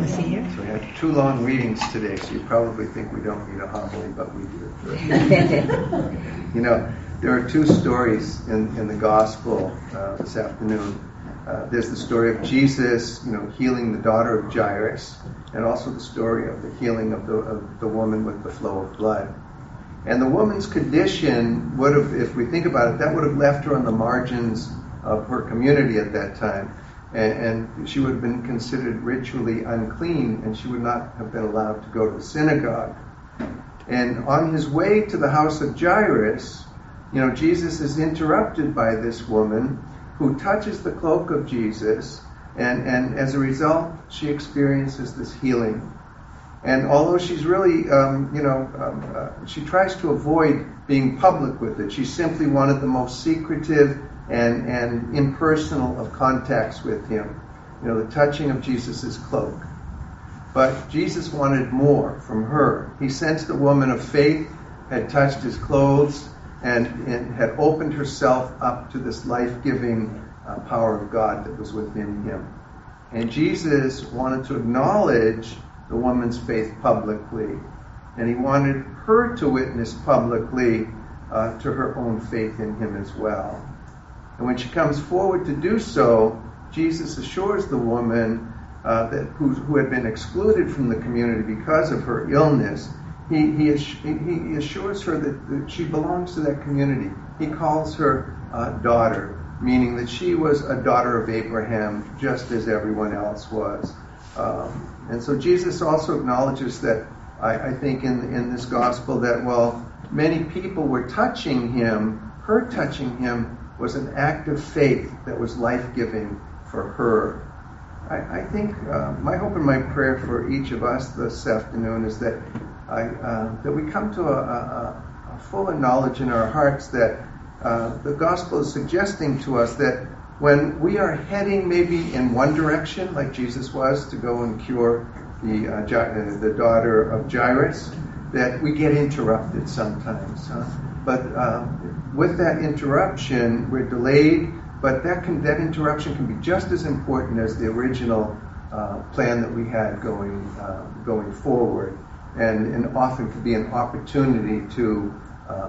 to see you. So we had 2 long readings today, so you probably think we don't need a homily, but we do. You know, there are 2 stories in the gospel this afternoon. There's the story of Jesus, healing the daughter of Jairus, and also the story of the healing of the woman with the flow of blood. And the woman's condition would have, if we think about it, that would have left her on the margins of her community at that time. And she would have been considered ritually unclean, and she would not have been allowed to go to the synagogue. And on his way to the house of Jairus, Jesus is interrupted by this woman who touches the cloak of Jesus, and as a result, she experiences this healing. And although she's really, she tries to avoid being public with it. She simply wanted the most secretive and impersonal of contacts with him, the touching of Jesus' cloak. But Jesus wanted more from her. He sensed the woman of faith had touched his clothes and had opened herself up to this life-giving power of God that was within him. And Jesus wanted to acknowledge the woman's faith publicly, and he wanted her to witness publicly to her own faith in him as well. And when she comes forward to do so, Jesus assures the woman who had been excluded from the community because of her illness, he assures her that she belongs to that community. He calls her daughter, meaning that she was a daughter of Abraham just as everyone else was. And so Jesus also acknowledges that, I think in this gospel, that while many people were touching him, her touching him was an act of faith that was life-giving for her. I think my hope and my prayer for each of us this afternoon is that that we come to a fuller knowledge in our hearts that the gospel is suggesting to us that when we are heading maybe in one direction, like Jesus was, to go and cure the daughter of Jairus, that we get interrupted sometimes. But with that interruption, we're delayed, but that interruption can be just as important as the original plan that we had going forward, and often could be an opportunity to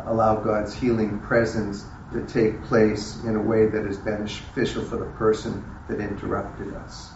allow God's healing presence to take place in a way that is beneficial for the person that interrupted us.